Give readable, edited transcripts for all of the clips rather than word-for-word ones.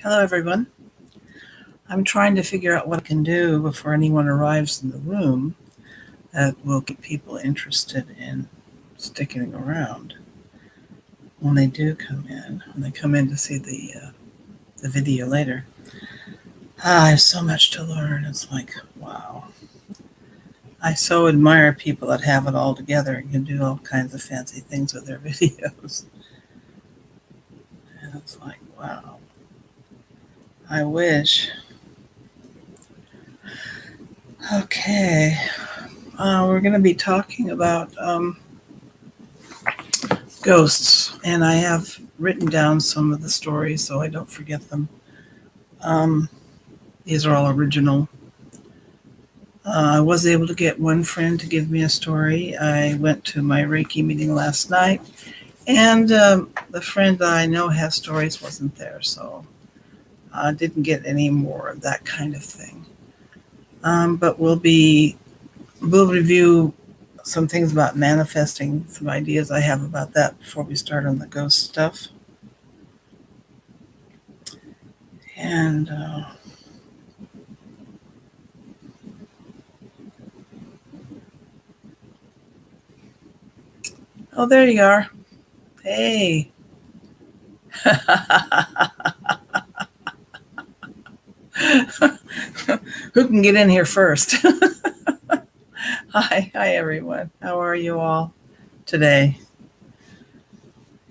Hello, everyone. I'm trying to figure out what I can do before anyone arrives in the room that will keep people interested in sticking around when they do come in, when they come in to see the video later. I have so much to learn. It's like, wow. I so admire people that have it all together and can do all kinds of fancy things with their videos. And it's like, wow. I wish. Okay. We're going to be talking about ghosts, and I have written down some of the stories so I don't forget them. Um, these are all original. I was able to get one friend to give me a story. I went to my Reiki meeting last night, and the friend that I know has stories wasn't there, so I didn't get any more of that kind of thing. But we'll review some things about manifesting, some ideas I have about that before we start on the ghost stuff. And oh, there you are. Hey. Who can get in here first? Hi, everyone. How are you all today?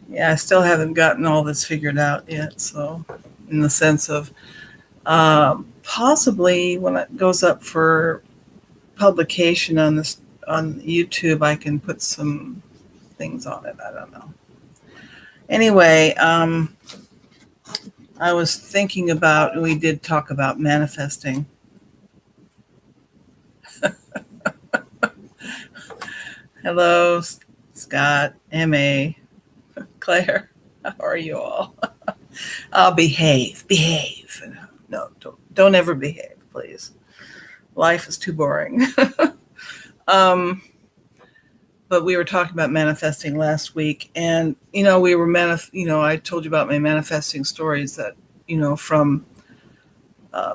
Yeah, I still haven't gotten all this figured out yet. So, in the sense of possibly when it goes up for publication on YouTube, I can put some things on it. I don't know. Anyway, I was thinking about. We did talk about manifesting. Hello, Scott, Ma, Claire. How are you all? I'll behave. No, don't ever behave, please. Life is too boring. um, but we were talking about manifesting last week, and we were I told you about my manifesting stories that from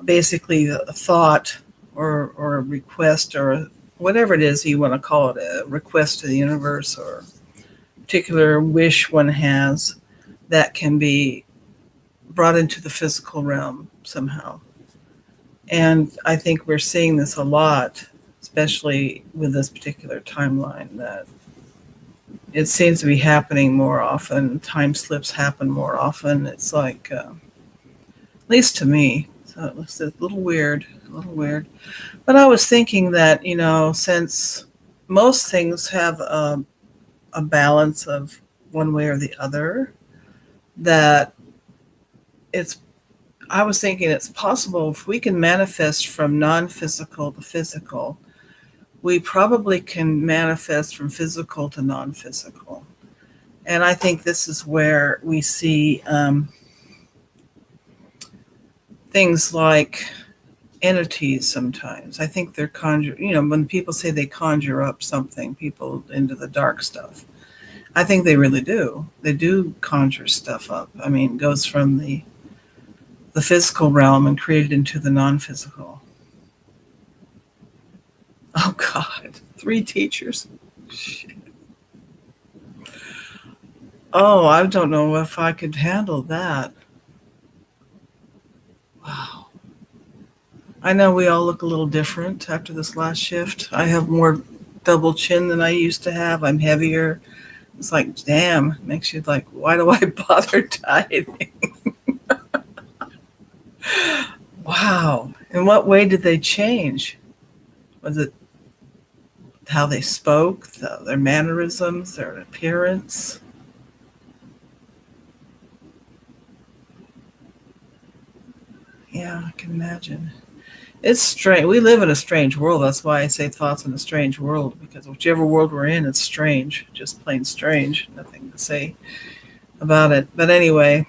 basically a thought or a request or whatever it is you want to call it, a request to the universe or a particular wish one has that can be brought into the physical realm somehow. And I think we're seeing this a lot, especially with this particular timeline, that it seems to be happening more often. Time slips happen more often. It's like, at least to me, so it's a little weird, But I was thinking that, since most things have a balance of one way or the other, that it's I was thinking it's possible if we can manifest from non-physical to physical, we probably can manifest from physical to non-physical. And I think this is where we see things like entities sometimes. I think they're when people say they conjure up something, people into the dark stuff. I think they really do. They do conjure stuff up. I mean, it goes from the physical realm and created into the non-physical. Oh God, 3 teachers. Shit. Oh, I don't know if I could handle that. Wow. I know we all look a little different after this last shift. I have more double chin than I used to have. I'm heavier. It's like, damn, makes you like, why do I bother dieting? Wow. In what way did they change? Was it how they spoke, their mannerisms, their appearance? Yeah, I can imagine. It's strange. We live in a strange world. That's why I say thoughts in a strange world, because whichever world we're in, it's strange. Just plain strange. Nothing to say about it. But anyway,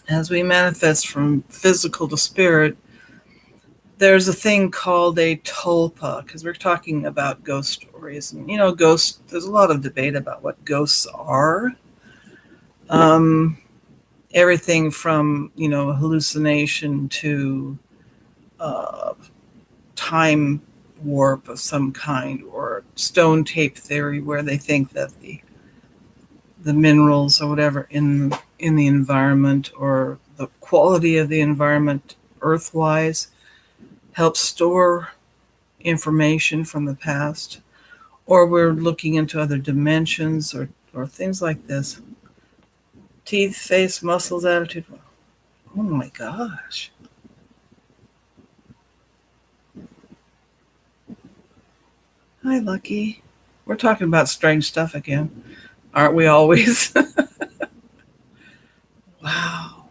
as we manifest from physical to spirit, there's a thing called a tulpa, because we're talking about ghost stories. And, ghosts, there's a lot of debate about what ghosts are. Um, everything from, hallucination to uh, time warp of some kind, or stone tape theory, where they think that the minerals or whatever in the environment, or the quality of the environment earthwise, helps store information from the past, or we're looking into other dimensions, or things like this. Teeth, face, muscles, attitude. Oh my gosh. Hi, Lucky. We're talking about strange stuff again. Aren't we always? Wow.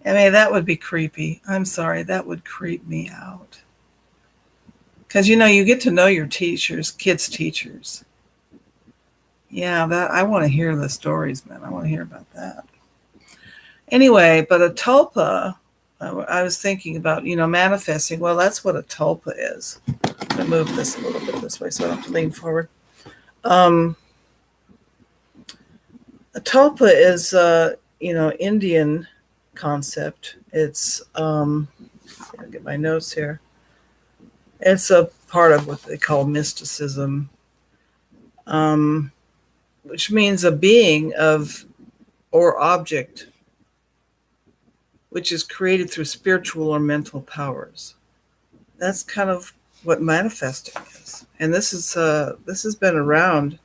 I mean, that would be creepy. I'm sorry, that would creep me out. Because, you get to know your teachers, kids' teachers. Yeah, that I want to hear the stories, man. I want to hear about that. Anyway, but a tulpa, I was thinking about, manifesting. Well, that's what a tulpa is. I'm going to move this a little bit this way so I don't have to lean forward. A tulpa is, Indian concept. It's, I'll get my notes here. It's a part of what they call mysticism, which means a being of or object which is created through spiritual or mental powers. That's kind of what manifesting is, and this has been around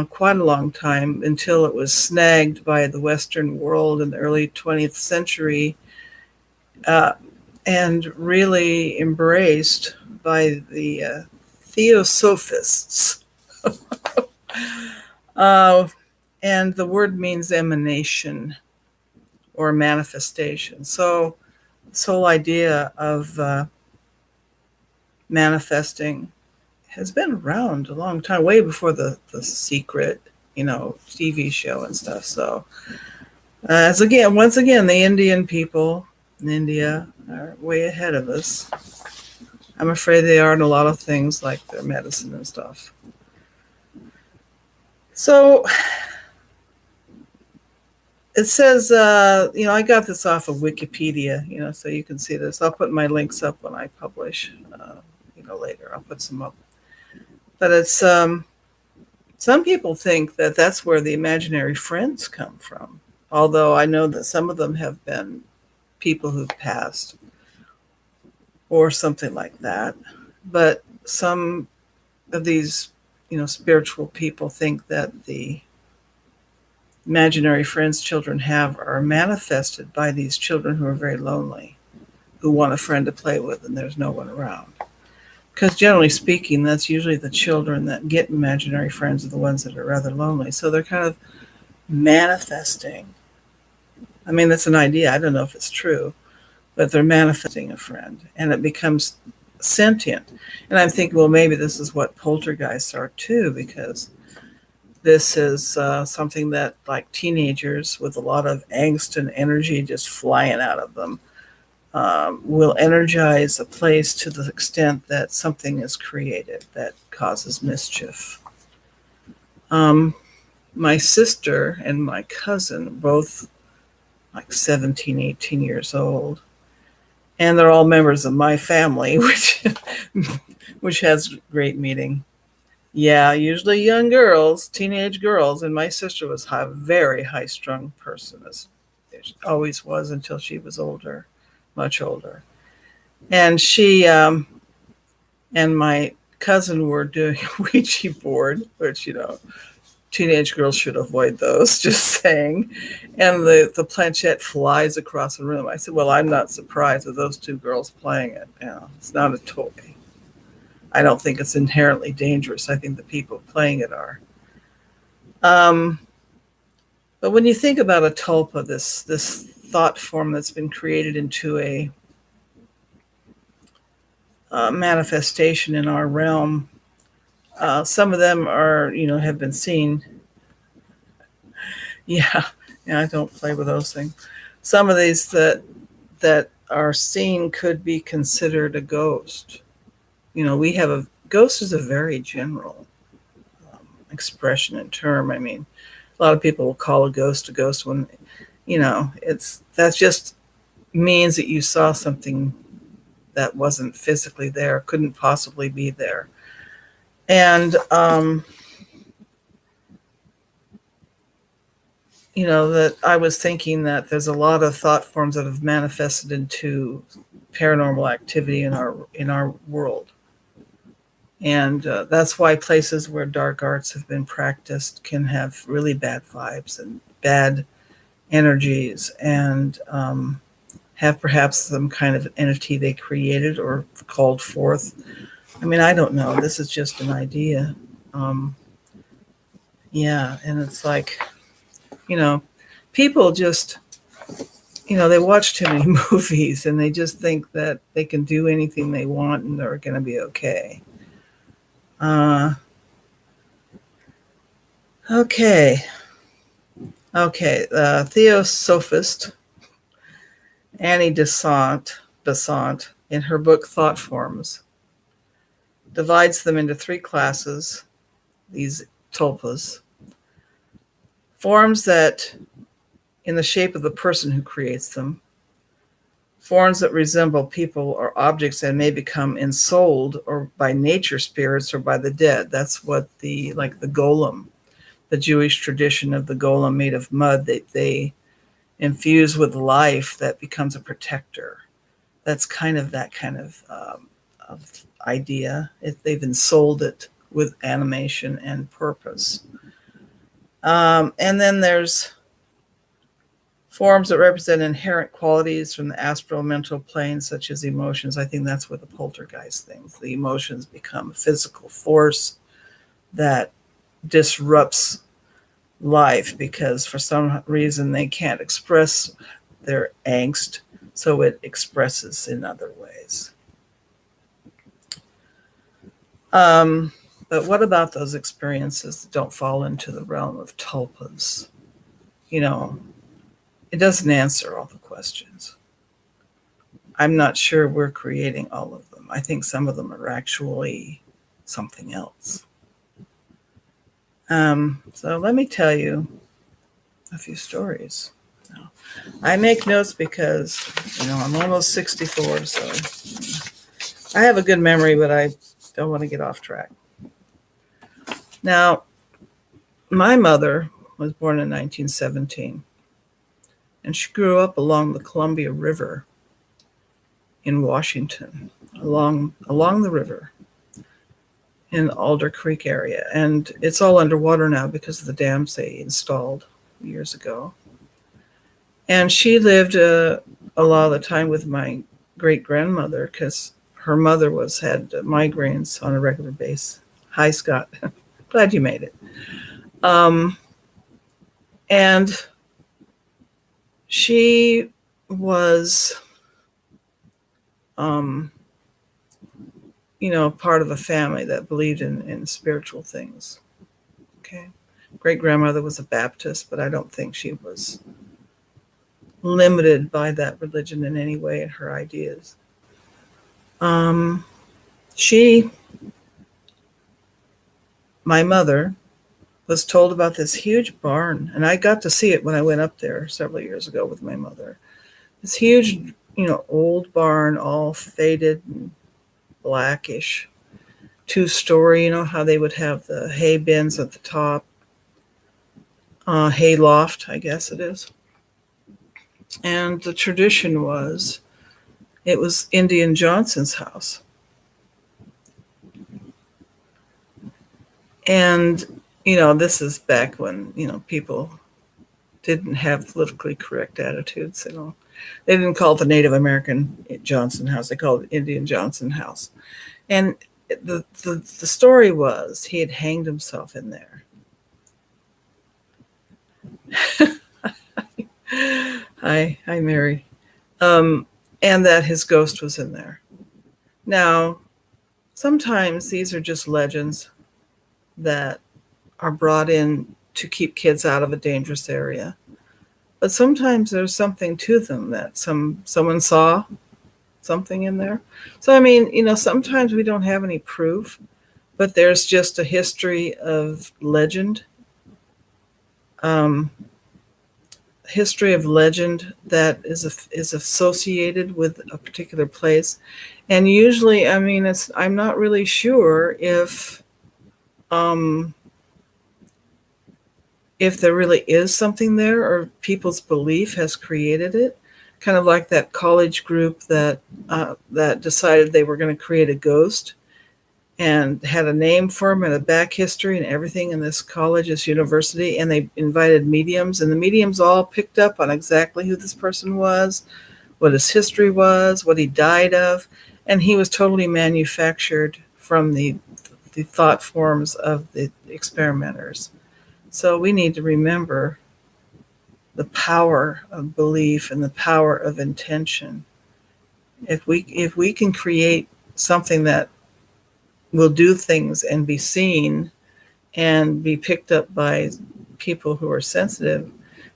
quite a long time, until it was snagged by the Western world in the early 20th century, and really embraced by the Theosophists. And the word means emanation or manifestation. So this whole idea of manifesting has been around a long time, way before the Secret, TV show and stuff. So once again, the Indian people in India are way ahead of us. I'm afraid they are in a lot of things, like their medicine and stuff. So it says, I got this off of Wikipedia, so you can see this. I'll put my links up when I publish, later. I'll put some up. But it's, some people think that that's where the imaginary friends come from. Although I know that some of them have been people who've passed or something like that. But some of these, spiritual people think that the imaginary friends children have are manifested by these children who are very lonely, who want a friend to play with, and there's no one around. Because generally speaking, that's usually the children that get imaginary friends are the ones that are rather lonely. So they're kind of manifesting. I mean, that's an idea. I don't know if it's true, but they're manifesting a friend, and it becomes sentient. And I'm thinking, well, maybe this is what poltergeists are too, because this is something that, like, teenagers with a lot of angst and energy just flying out of them will energize a place to the extent that something is created that causes mischief. My sister and my cousin, both like 17, 18 years old, and they're all members of my family, which has great meaning. Yeah, usually young girls, teenage girls, and my sister was a very high-strung person, as she always was until she was older, much older. And she and my cousin were doing a Ouija board, which, teenage girls should avoid those, just saying. And the planchette flies across the room. I said, well, I'm not surprised with those two girls playing it. It's not a toy. I don't think it's inherently dangerous. I think the people playing it are. But when you think about a tulpa, this thought form that's been created into a manifestation in our realm, some of them are, have been seen. Yeah, I don't play with those things. Some of these that are seen could be considered a ghost. We have ghost is a very general expression and term. I mean, A lot of people will call a ghost when, that's just means that you saw something that wasn't physically there, couldn't possibly be there. And, that I was thinking that there's a lot of thought forms that have manifested into paranormal activity in our world. And that's why places where dark arts have been practiced can have really bad vibes and bad energies, and have perhaps some kind of entity they created or called forth. I mean, I don't know. This is just an idea. Yeah, and it's like, people just, they watch too many movies and they just think that they can do anything they want and they're going to be okay. Okay. Theosophist Annie Besant, in her book Thought Forms, divides them into three classes, these tulpas. Forms that in the shape of the person who creates them, forms that resemble people or objects and may become ensouled or by nature spirits or by the dead. That's what the golem, the Jewish tradition of the golem made of mud, they infuse with life that becomes a protector. That's that kind of idea. They've ensouled it with animation and purpose. And then there's forms that represent inherent qualities from the astral mental plane, such as emotions. I think that's what the poltergeist things. The emotions become a physical force that disrupts life because for some reason they can't express their angst, so it expresses in other ways. But what about those experiences that don't fall into the realm of tulpas? It doesn't answer all the questions. I'm not sure we're creating all of them. I think some of them are actually something else. So let me tell you a few stories. Now, I make notes because, I'm almost 64, so I have a good memory, but I don't want to get off track. Now, my mother was born in 1917, and she grew up along the Columbia River in Washington, along the river in Alder Creek area. And it's all underwater now because of the dams they installed years ago. And she lived a lot of the time with my great-grandmother because her mother had migraines on a regular basis. Hi, Scott. Glad you made it. And she was, part of a family that believed in spiritual things. Okay. Great-grandmother was a Baptist, but I don't think she was limited by that religion in any way in her ideas. My mother was told about this huge barn, and I got to see it when I went up there several years ago with my mother. This huge, old barn, all faded and blackish, 2-story, how they would have the hay bins at the top, hay loft, I guess it is. And the tradition was, it was Indian Johnson's house. And, this is back when, people didn't have politically correct attitudes. They didn't call it the Native American Johnson house. They called it Indian Johnson house. And the story was he had hanged himself in there. Hi, Mary. And that his ghost was in there. Now, sometimes these are just legends that are brought in to keep kids out of a dangerous area. But sometimes there's something to them that someone saw something in there. So, sometimes we don't have any proof, but there's just a history of legend um, history of legend that is associated with a particular place. And usually, I mean, I'm not really sure um, if there really is something there or people's belief has created it. Kind of like that college group that decided they were going to create a ghost and had a name for him and a back history and everything in this college, this university, and they invited mediums, and the mediums all picked up on exactly who this person was, what his history was, what he died of, and he was totally manufactured from the thought forms of the experimenters. So we need to remember the power of belief and the power of intention. If we can create something that will do things and be seen and be picked up by people who are sensitive,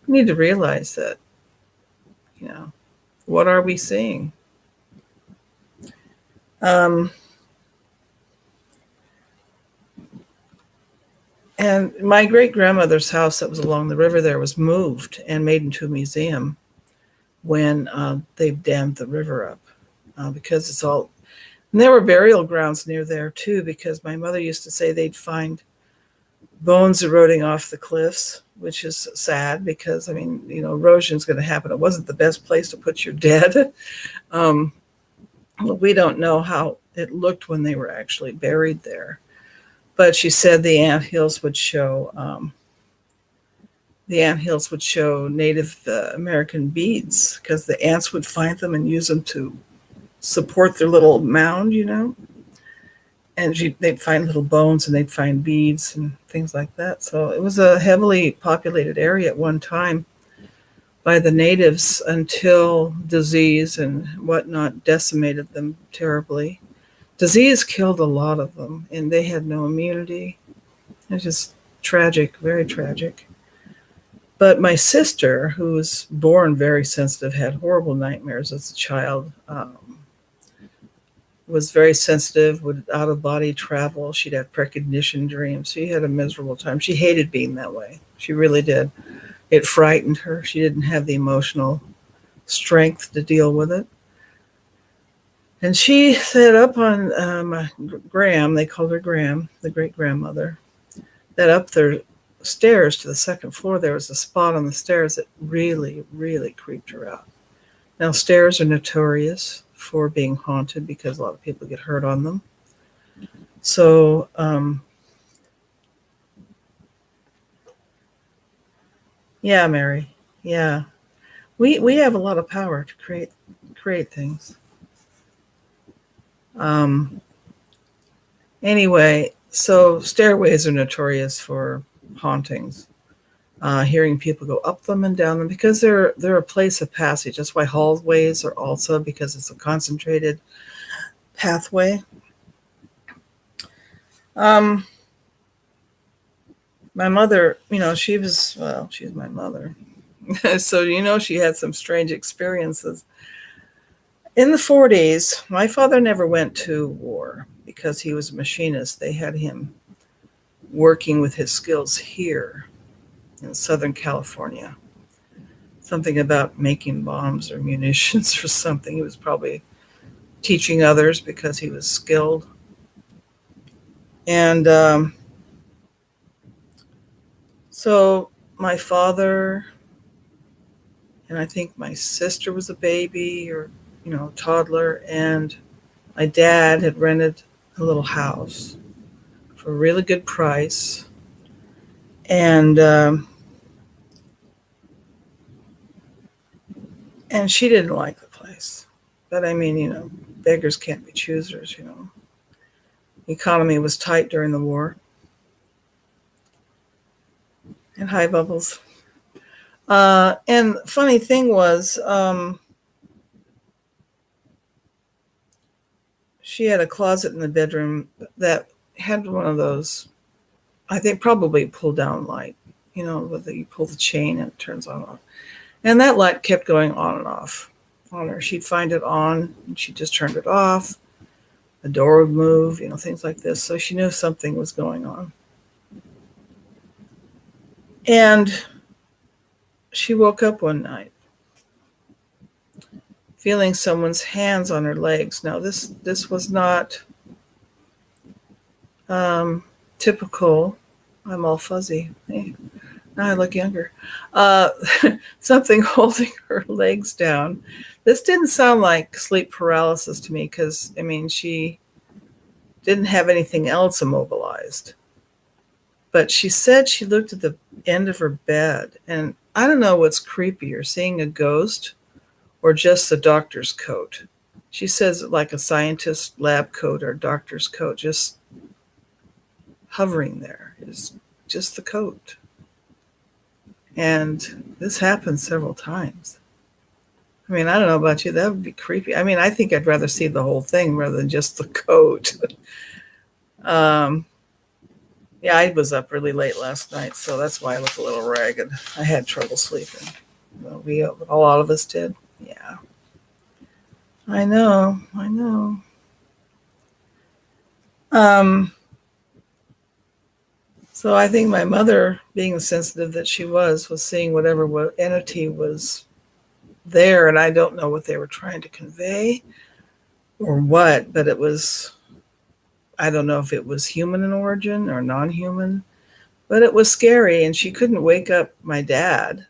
we need to realize that, what are we seeing? And my great grandmother's house that was along the river there was moved and made into a museum when they dammed the river up because it's all. And there were burial grounds near there too, because my mother used to say they'd find bones eroding off the cliffs, which is sad because, I mean, erosion's going to happen. It wasn't the best place to put your dead. We don't know how it looked when they were actually buried there. But she said the anthills would show Native American beads because the ants would find them and use them to support their little mound, and they'd find little bones and they'd find beads and things like that. So it was a heavily populated area at one time by the natives until disease and whatnot decimated them terribly. Disease killed a lot of them and they had no immunity. It's just tragic, very tragic. But my sister, who was born very sensitive, had horrible nightmares as a child, was very sensitive, would out-of-body travel. She'd have precognition dreams. She had a miserable time. She hated being that way. She really did. It frightened her. She didn't have the emotional strength to deal with it. And she set up on Graham, they called her Graham, the great-grandmother, that up their stairs to the second floor, there was a spot on the stairs that really, really creeped her out. Now, stairs are notorious for being haunted because a lot of people get hurt on them. So, yeah, Mary, yeah, we have a lot of power to create things. Anyway, so stairways are notorious for hauntings. Hearing people go up them and down them because they're a place of passage. That's why hallways are also, because it's a concentrated pathway. My mother, she's my mother. So, she had some strange experiences. In the 40s, my father never went to war because he was a machinist. They had him working with his skills here in Southern California. Something about making bombs or munitions or something. He was probably teaching others because he was skilled. And so my father, and I think my sister was a baby or, toddler, and my dad had rented a little house for a really good price. And she didn't like the place. But I mean, beggars can't be choosers, The economy was tight during the war. And high bubbles. And funny thing was, she had a closet in the bedroom that had one of those, I think probably pull down light, whether you pull the chain and it turns on and off. And that light kept going on and off on her. She'd find it on and she just turned it off. The door would move, things like this. So she knew something was going on. And she woke up one night feeling someone's hands on her legs. Now, this was not typical. I'm all fuzzy. Hey, now I look younger. Uh, Something holding her legs down. This didn't sound like sleep paralysis to me because, I mean, she didn't have anything else immobilized. But she said she looked at the end of her bed, and I don't know what's creepier, seeing a ghost or just the doctor's coat. She says like a scientist lab coat or doctor's coat, just hovering there. It's just the coat. And this happened several times. I mean, I don't know about you. That would be creepy. I mean, I think I'd rather see the whole thing rather than just the coat. Yeah, I was up really late last night, so that's why I look a little ragged. I had trouble sleeping. Well, a lot of us did. Yeah. I know. So I think my mother, being sensitive that she was seeing whatever entity was there, and I don't know what they were trying to convey or what, but it was, I don't know if it was human in origin or non-human, but it was scary, and she couldn't wake up my dad.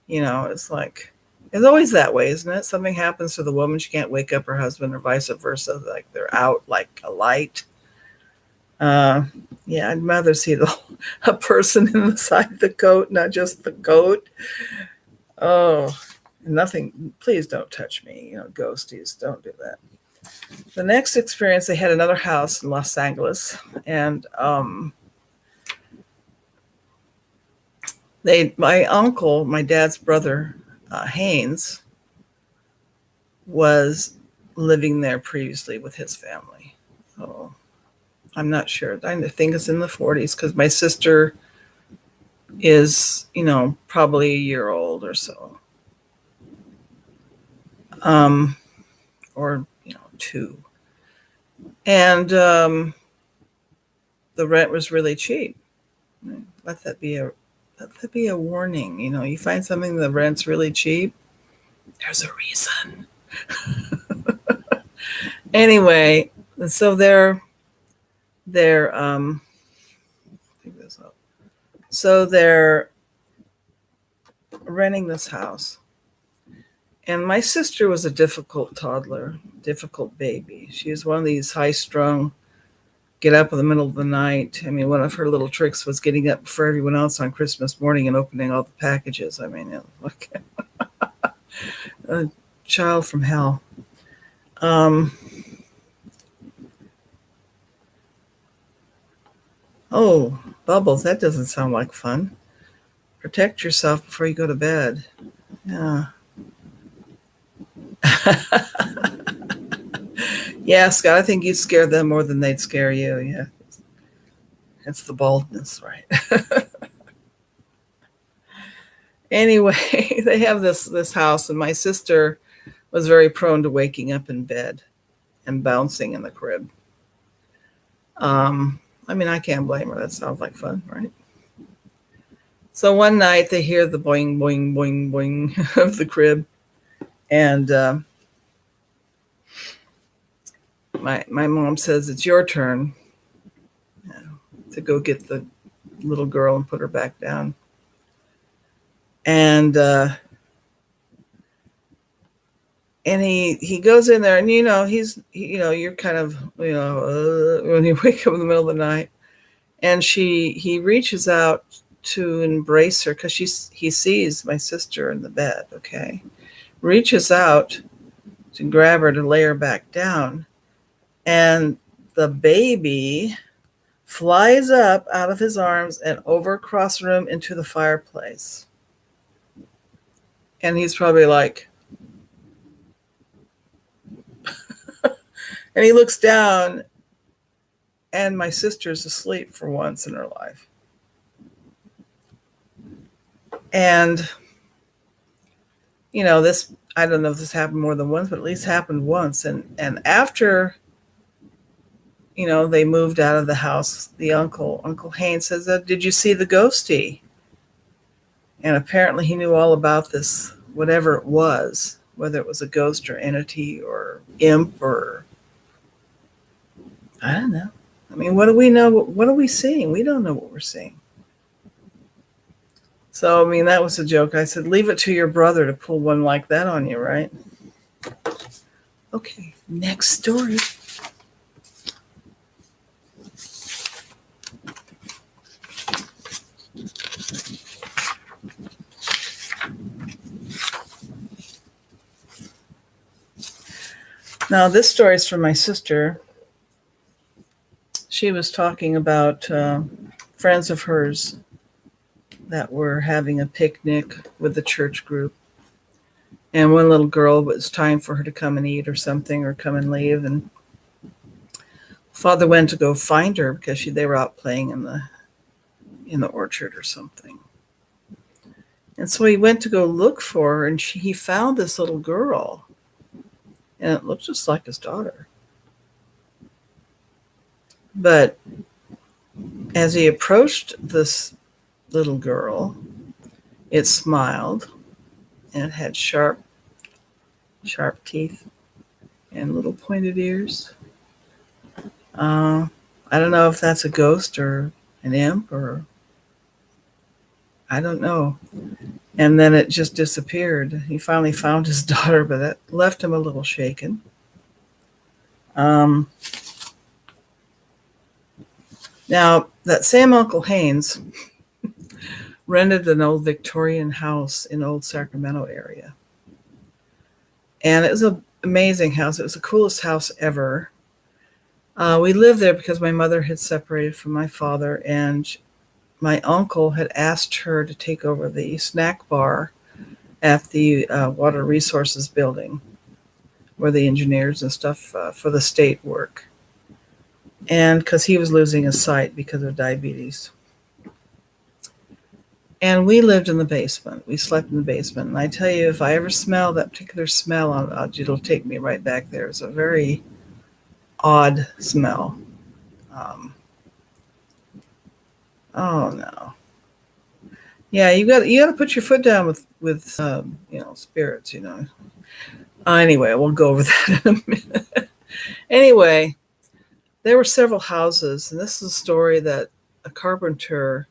It's like, it's always that way, isn't it? Something happens to the woman, she can't wake up her husband, or vice versa. Like they're out like a light. Yeah, I'd rather see a person inside the coat, not just the coat. Oh, nothing. Please don't touch me. Ghosties, don't do that. The next experience, they had another house in Los Angeles, and my uncle, my dad's brother, Haynes, was living there previously with his family. So I'm not sure. I think it's in the 40s because my sister is, probably a year old or so. Or, 2. And the rent was really cheap. Let that be a warning. You find something, the rent's really cheap, there's a reason. Anyway, so they're renting this house. And my sister was a difficult toddler, difficult baby. She was one of these high-strung, get up in the middle of the night. I mean, one of her little tricks was getting up before everyone else on Christmas morning and opening all the packages. I mean, it was like a child from hell. Oh, Bubbles, that doesn't sound like fun. Protect yourself before you go to bed. Yeah. Yeah, Scott, I think you'd scare them more than they'd scare you. Yeah. It's the baldness, right? Anyway, they have this house, and my sister was very prone to waking up in bed and bouncing in the crib. I mean, I can't blame her. That sounds like fun, right? So one night they hear the boing, boing, boing, boing of the crib. And my mom says, it's your turn to go get the little girl and put her back down. And he goes in there, and you're kind of when you wake up in the middle of the night, and he reaches out to embrace her because he sees my sister in the bed. Okay, reaches out to grab her to lay her back down, and the baby flies up out of his arms and over across the room into the fireplace. And he's probably like, and he looks down, and my sister's asleep for once in her life. And, this, I don't know if this happened more than once, but at least happened once. And after, they moved out of the house, the Uncle Haynes says, did you see the ghostie? And apparently he knew all about this, whatever it was, whether it was a ghost or entity or imp or I don't know. I mean, what do we know? What are we seeing? We don't know what we're seeing. So, I mean, that was a joke. I said, leave it to your brother to pull one like that on you, right? Okay, next story. Now, this story is from my sister. She was talking about friends of hers that were having a picnic with the church group. And one little girl, it was time for her to come and eat or something or come and leave. And father went to go find her because they were out playing in the orchard or something. And so he went to go look for her, and he found this little girl. And it looked just like his daughter. But as he approached this little girl, it smiled, and it had sharp teeth and little pointed ears. I don't know if that's a ghost or an imp or I don't know. And then it just disappeared. He finally found his daughter, but that left him a little shaken. Now, that same Uncle Haynes rented an old Victorian house in Old Sacramento area. And it was an amazing house. It was the coolest house ever. We lived there because my mother had separated from my father, and my uncle had asked her to take over the snack bar at the Water Resources building where the engineers and stuff for the state work. And because he was losing his sight because of diabetes. And we lived in the basement. We slept in the basement. And I tell you, if I ever smell that particular smell, it'll take me right back there. It's a very odd smell. Oh no. Yeah, you got to put your foot down with spirits. Anyway, we'll go over that in a minute. Anyway, there were several houses, and this is a story that a carpenter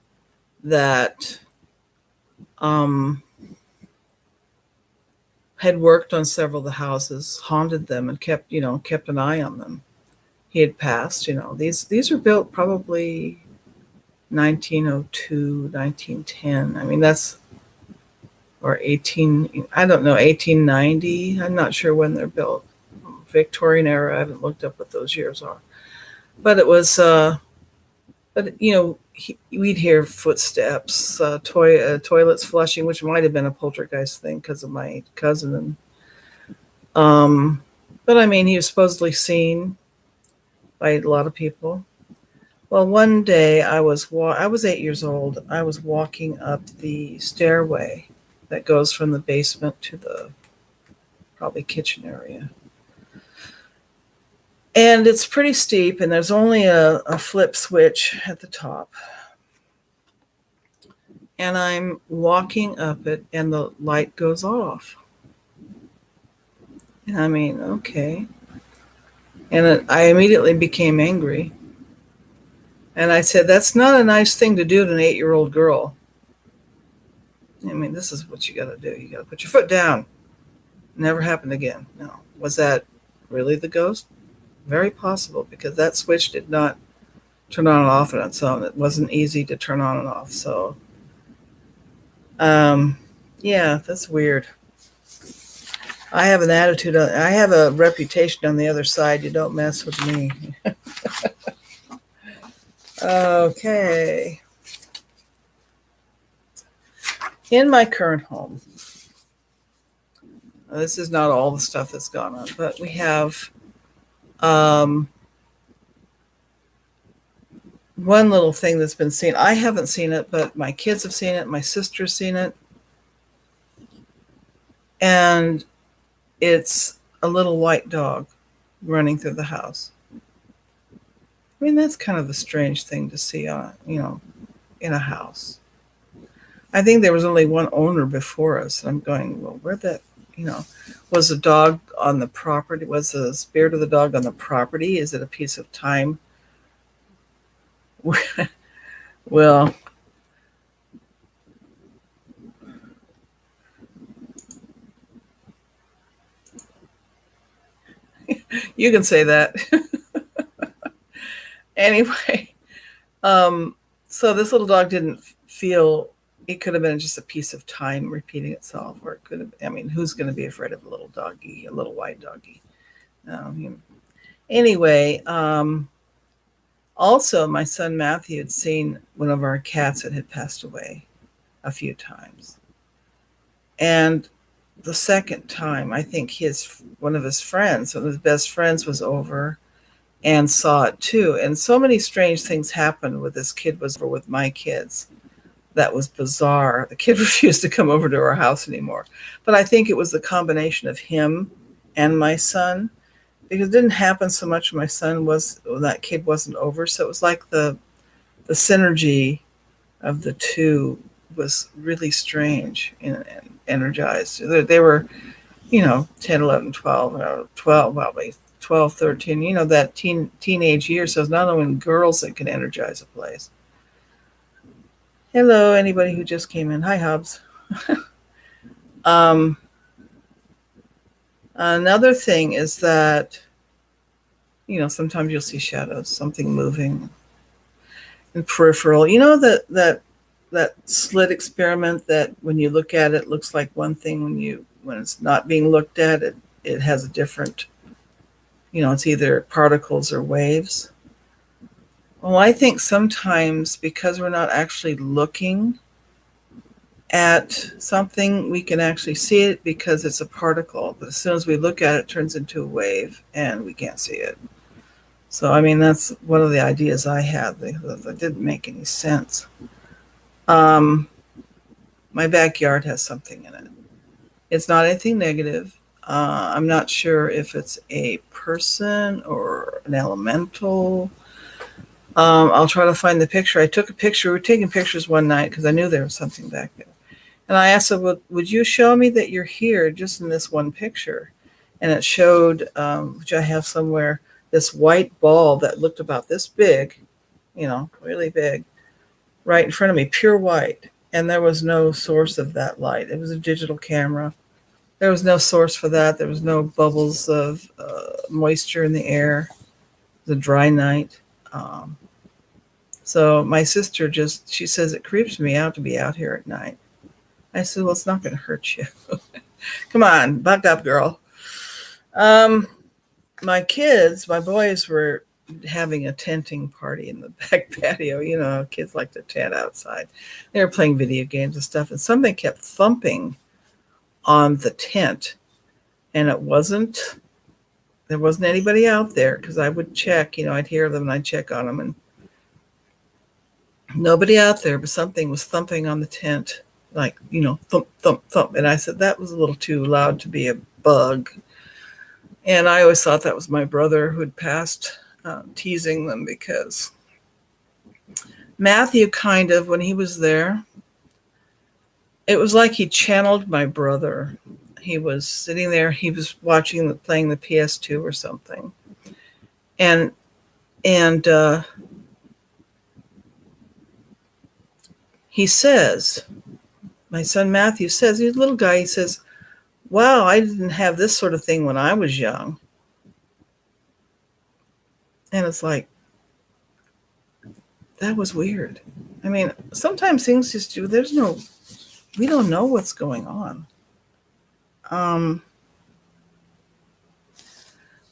that had worked on several of the houses haunted them and kept an eye on them. He had passed. These were built probably 1902, 1910. I mean, or 1890. I'm not sure when they're built. Victorian era. I haven't looked up what those years are. But it was, we'd hear footsteps, toilets flushing, which might have been a poltergeist thing because of my cousin. But I mean, he was supposedly seen by a lot of people. Well, one day I was 8 years old. I was walking up the stairway that goes from the basement to the probably kitchen area. And it's pretty steep, and there's only a flip switch at the top. And I'm walking up it, and the light goes off. And I mean, okay. And I immediately became angry. And I said, that's not a nice thing to do to an 8-year-old girl. I mean, this is what you got to do. You got to put your foot down. Never happened again. No. Was that really the ghost? Very possible, because that switch did not turn on and off on its own. It wasn't easy to turn on and off. So, yeah, that's weird. I have an attitude. I have a reputation on the other side. You don't mess with me. Okay. In my current home, this is not all the stuff that's gone on, but we have one little thing that's been seen. I haven't seen it, but my kids have seen it. My sister's seen it. And it's a little white dog running through the house. I mean, that's kind of a strange thing to see in a house. I think there was only one owner before us. I'm going, well, where that, you know, was the dog on the property? Was the spirit of the dog on the property? Is it a piece of time? Well, you can say that. Anyway, um, so this little dog didn't feel, it could have been just a piece of time repeating itself, or it could have, I mean, who's going to be afraid of a little doggy, a little white doggy? Anyway, also my son Matthew had seen one of our cats that had passed away a few times. And the second time, I think one of his friends, one of his best friends, was over and saw it too. And so many strange things happened with this kid was over with my kids. That was bizarre. The kid refused to come over to our house anymore. But I think it was the combination of him and my son, because it didn't happen so much when my son was, when that kid wasn't over. So it was like the synergy of the two was really strange and energized. They were, 10, 11, 12, 12, probably 12, 13, that teenage year. So it's not only girls that can energize a place. Hello, anybody who just came in. Hi, Hobbs. Another thing is that, sometimes you'll see shadows, something moving in peripheral. That slit experiment that when you look at it looks like one thing, when it's not being looked at, it has a different, it's either particles or waves. Well, I think sometimes because we're not actually looking at something, we can actually see it because it's a particle. But as soon as we look at it, it turns into a wave and we can't see it. So, I mean, that's one of the ideas I had. That didn't make any sense. My backyard has something in it. It's not anything negative. I'm not sure if it's a person or an elemental. I'll try to find the picture. I took a picture. We were taking pictures one night because I knew there was something back there. And I asked her, well, would you show me that you're here just in this one picture? And it showed, which I have somewhere, this white ball that looked about this big, really big, right in front of me, pure white. And there was no source of that light. It was a digital camera. There was no source for that. There was no bubbles of moisture in the air. It was a dry night. So my sister she says, it creeps me out to be out here at night. I said, well, it's not going to hurt you. Come on, buck up, girl. My boys were having a tenting party in the back patio. Kids like to tent outside. They were playing video games and stuff, and something kept thumping on the tent. And there wasn't anybody out there because I would check, I'd hear them and I'd check on them, and nobody out there, but something was thumping on the tent, like, thump, thump, thump. And I said, that was a little too loud to be a bug. And I always thought that was my brother who had passed, teasing them, because Matthew kind of, when he was there, it was like he channeled my brother. He was sitting there, he was playing the PS2 or something. And he says, my son Matthew says, he's a little guy, he says, wow, I didn't have this sort of thing when I was young. And it's like, that was weird. I mean, sometimes things just do, we don't know what's going on.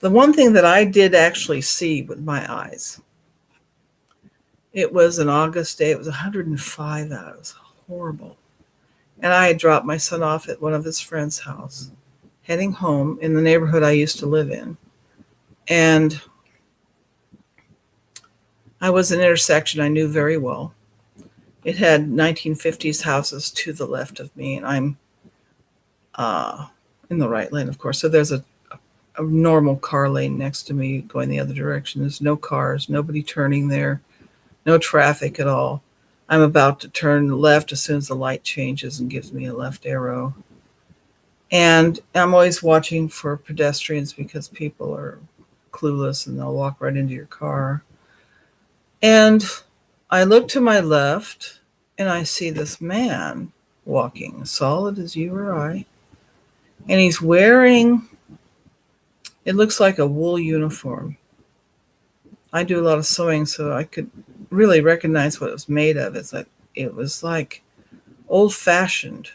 The one thing that I did actually see with my eyes, it was an August day. It was 105 out. It was horrible. And I had dropped my son off at one of his friend's house, heading home in the neighborhood I used to live in. And I was an intersection I knew very well. It had 1950s houses to the left of me, and I'm in the right lane, of course. So there's a normal car lane next to me going the other direction. There's no cars, nobody turning there, no traffic at all. I'm about to turn left as soon as the light changes and gives me a left arrow. And I'm always watching for pedestrians because people are clueless and they'll walk right into your car. And I look to my left and I see this man walking, solid as you or I. And he's wearing, it looks like a wool uniform. I do a lot of sewing, so I could really recognize what it was made of. It was like old-fashioned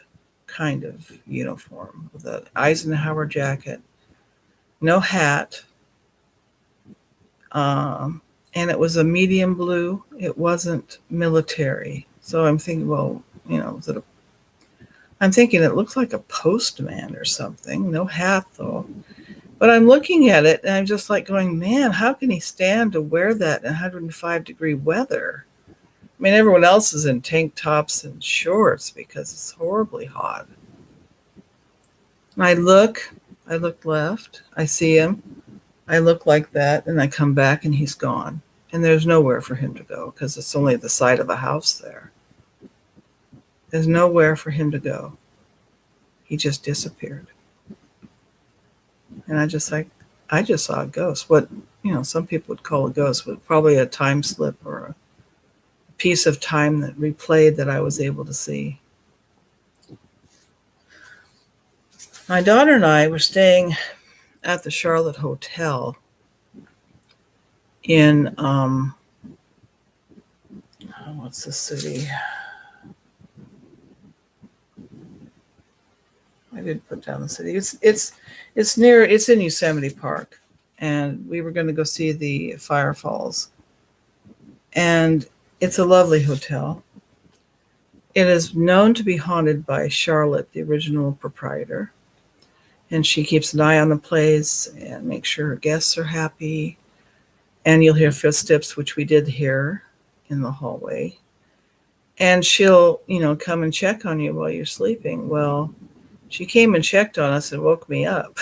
kind of uniform with an Eisenhower jacket, no hat, and it was a medium blue. It wasn't military. So I'm thinking, well, I'm thinking it looks like a postman or something. No hat though. But I'm looking at it and I'm just like going, man, how can he stand to wear that in 105-degree weather? I mean, everyone else is in tank tops and shorts because it's horribly hot. And I look left, I see him, I look like that, and I come back and he's gone. And there's nowhere for him to go because it's only the side of a house there. There's nowhere for him to go. He just disappeared. And I just saw a ghost. What, some people would call a ghost, but probably a time slip or a piece of time that replayed that I was able to see. My daughter and I were staying at the Charlotte Hotel in, what's the city? I didn't put down the city. It's in Yosemite Park, and we were going to go see the Fire Falls. And it's a lovely hotel. It is known to be haunted by Charlotte, the original proprietor. And she keeps an eye on the place and makes sure her guests are happy. And you'll hear footsteps, which we did hear in the hallway. And she'll, come and check on you while you're sleeping. Well, she came and checked on us and woke me up.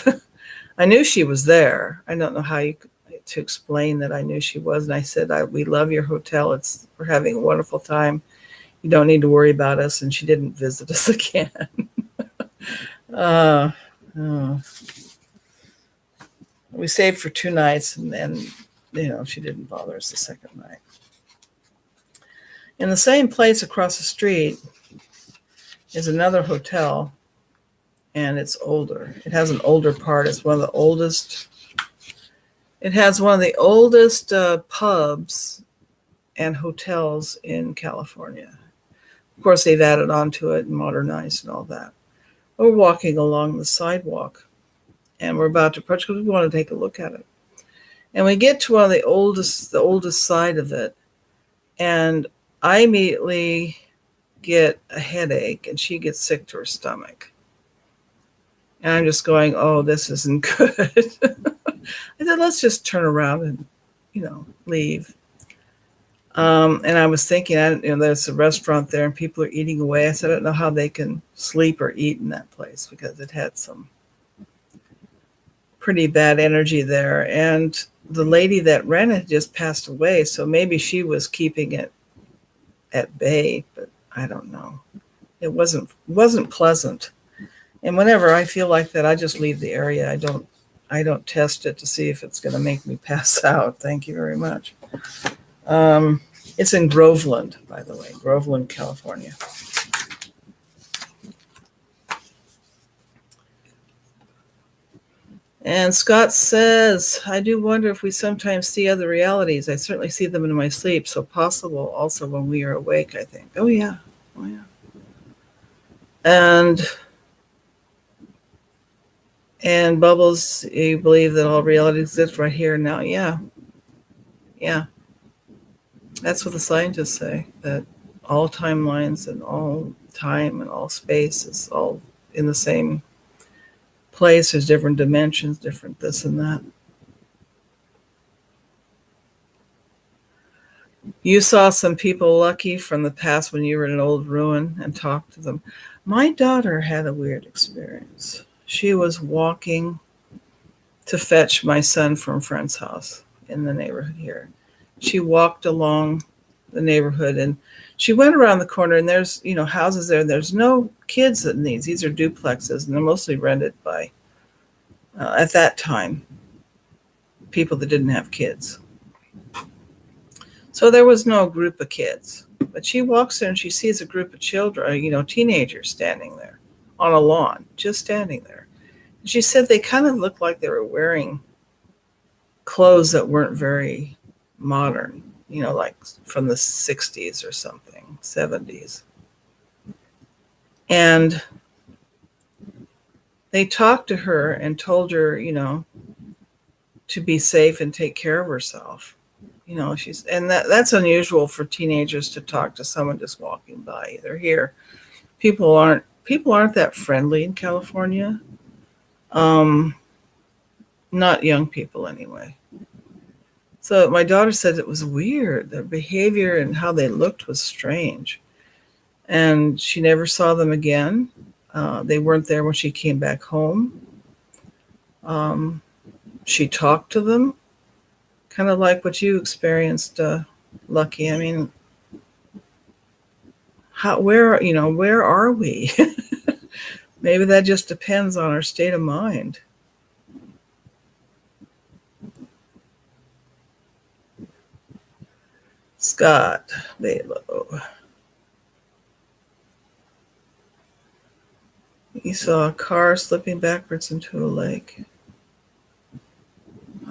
I knew she was there. I don't know how to explain that I knew she was. And I said, we love your hotel. We're having a wonderful time. You don't need to worry about us. And she didn't visit us again. We stayed for 2 nights and then, she didn't bother us the second night. In the same place across the street is another hotel, and it's older. It has an older part. It's one of the oldest. It has one of the oldest pubs and hotels in California. Of course, they've added on to it and modernized and all that. We're walking along the sidewalk, and we're about to approach because we want to take a look at it. And we get to one of the oldest side of it, and I immediately get a headache, and she gets sick to her stomach. And I'm just going, oh, this isn't good. I said, let's just turn around and, leave. And I was thinking, there's a restaurant there and people are eating away. I said, I don't know how they can sleep or eat in that place because it had some pretty bad energy there. And the lady that ran it just passed away. So maybe she was keeping it at bay, but I don't know. It wasn't pleasant. And whenever I feel like that, I just leave the area. I don't test it to see if it's going to make me pass out. Thank you very much. It's in Groveland, by the way, Groveland, California. And Scott says, I do wonder if we sometimes see other realities. I certainly see them in my sleep, so possible also when we are awake, I think. Oh, yeah. And Bubbles, you believe that all reality exists right here and now? Yeah. That's what the scientists say, that all timelines and all time and all space is all in the same place. There's different dimensions, different this and that. You saw some people lucky from the past when you were in an old ruin and talked to them. My daughter had a weird experience. She was walking to fetch my son from a friend's house in the neighborhood here. She walked along the neighborhood, and she went around the corner, and there's houses there. And there's no kids in these. These are duplexes, and they're mostly rented by at that time people that didn't have kids. So there was no group of kids. But she walks there and she sees a group of children, teenagers standing there on a lawn, just standing there. And she said they kind of looked like they were wearing clothes that weren't very modern, like from the 60s or something, 70s. And they talked to her and told her, to be safe and take care of herself. That's unusual for teenagers to talk to someone just walking by. They're here. People aren't that friendly in California. Not young people anyway. So my daughter said it was weird. Their behavior and how they looked was strange. And she never saw them again. They weren't there when she came back home. She talked to them, kind of like what you experienced, Lucky. I mean, where are we? Maybe that just depends on our state of mind. Scott Balo. He saw a car slipping backwards into a lake.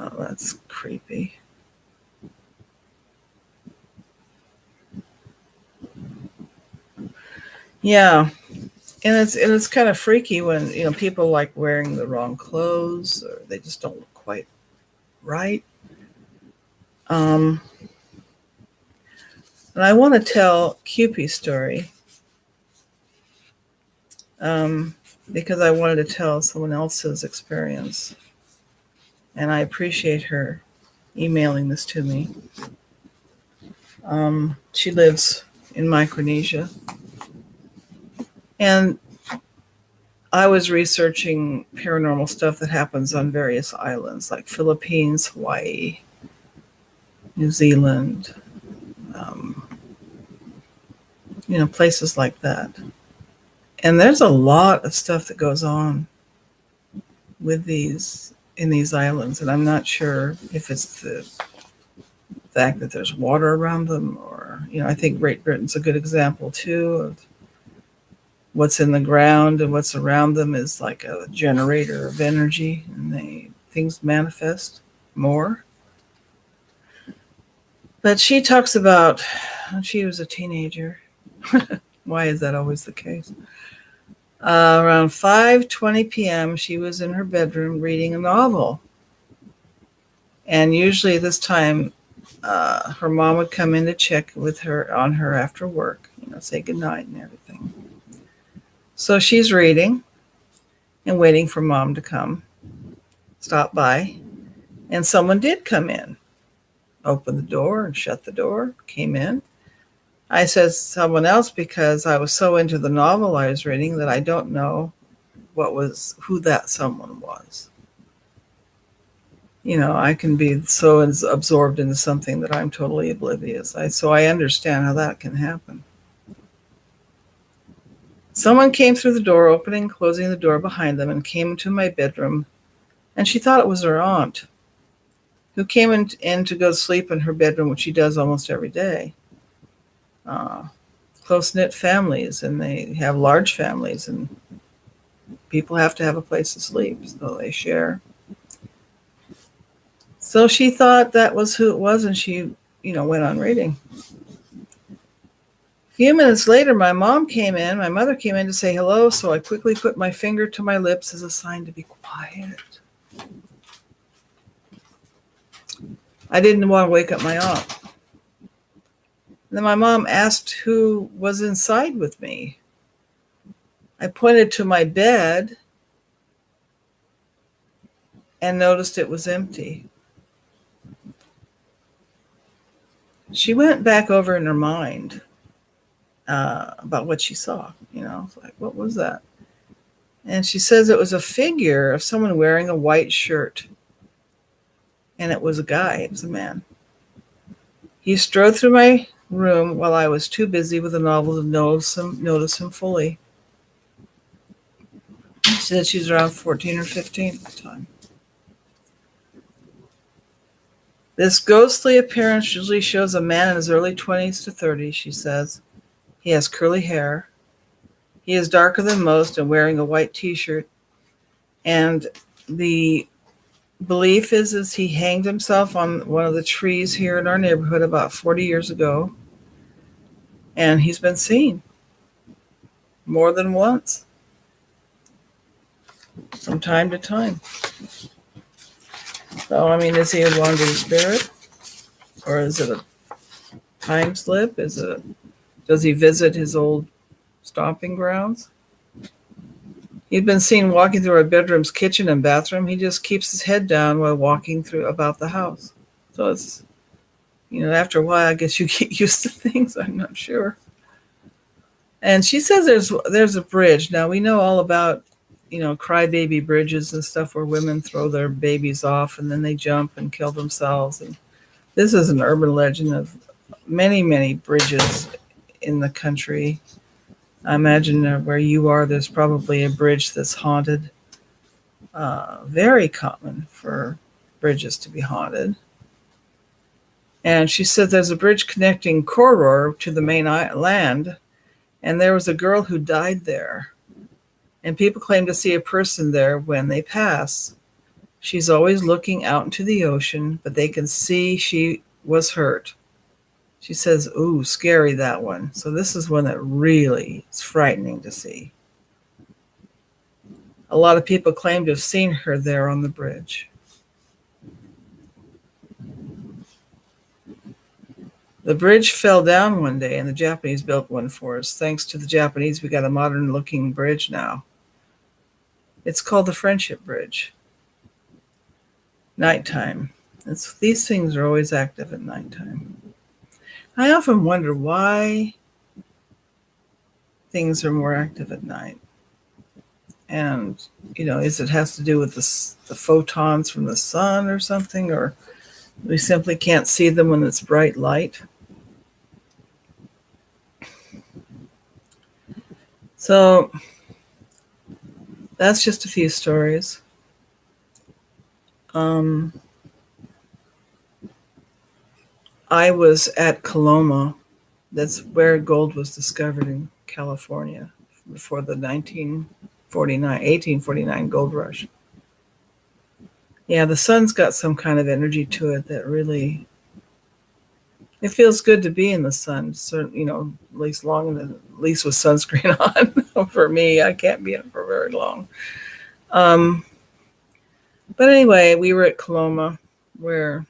Oh, that's creepy. Yeah. And it's kind of freaky when, people like wearing the wrong clothes or they just don't look quite right. And I want to tell Cupie's story because I wanted to tell someone else's experience. And I appreciate her emailing this to me. She lives in Micronesia. And I was researching paranormal stuff that happens on various islands like Philippines, Hawaii, New Zealand, places like that. And there's a lot of stuff that goes on with in these islands, and I'm not sure if it's the fact that there's water around them or, I think Great Britain's a good example too of what's in the ground and what's around them is like a generator of energy, and things manifest more. But she talks about when she was a teenager. Why is that always the case? Around 5:20 p.m., she was in her bedroom reading a novel. And usually this time, her mom would come in to check on her after work, say goodnight and everything. So she's reading and waiting for mom to stop by. And someone did come in, opened the door and shut the door, came in. I said someone else because I was so into the novel I was reading that I don't know who that someone was. I can be so absorbed into something that I'm totally oblivious. So I understand how that can happen. Someone came through the door, opening and closing the door behind them, and came into my bedroom, and she thought it was her aunt, who came in to go sleep in her bedroom, which she does almost every day. Close-knit families, and they have large families, and people have to have a place to sleep, so they share. So she thought that was who it was, and she, went on reading. A few minutes later, my mother came in to say hello, so I quickly put my finger to my lips as a sign to be quiet. I didn't want to wake up my aunt. Then my mom asked who was inside with me. I pointed to my bed and noticed it was empty. She went back over in her mind about what she saw. Like, what was that? And she says it was a figure of someone wearing a white shirt. And it was a guy. It was a man. He strode through my room while I was too busy with the novel to notice him fully. She said she's around 14 or 15 at the time. This ghostly appearance usually shows a man in his early 20s to 30s, she says. He has curly hair. He is darker than most and wearing a white t-shirt. And the belief is he hanged himself on one of the trees here in our neighborhood about 40 years ago. And he's been seen more than once, from time to time. So, I mean, is he a wandering spirit? Or is it a time slip? Does he visit his old stomping grounds? He'd been seen walking through our bedroom's kitchen and bathroom. He just keeps his head down while walking through about the house. So it's, after a while, I guess you get used to things. I'm not sure. And she says there's a bridge. Now, we know all about, crybaby bridges and stuff where women throw their babies off and then they jump and kill themselves. And this is an urban legend of many, many bridges in the country. I imagine where you are, there's probably a bridge that's haunted. Very common for bridges to be haunted. And she said there's a bridge connecting Koror to the main land, and there was a girl who died there. And people claim to see a person there when they pass. She's always looking out into the ocean, but they can see she was hurt. She says, ooh, scary, that one. So this is one that really is frightening to see. A lot of people claim to have seen her there on the bridge. The bridge fell down one day, and the Japanese built one for us. Thanks to the Japanese, we got a modern-looking bridge now. It's called the Friendship Bridge. Nighttime. These things are always active at nighttime. I often wonder why things are more active at night. And, is it has to do with the photons from the sun or something, or we simply can't see them when it's bright light? So that's just a few stories. I was at Coloma. That's where gold was discovered in California before the 1849 gold rush. Yeah, the sun's got some kind of energy to it that really, it feels good to be in the sun. So, at least with sunscreen on. For me, I can't be in it for very long. But anyway, we were at Coloma where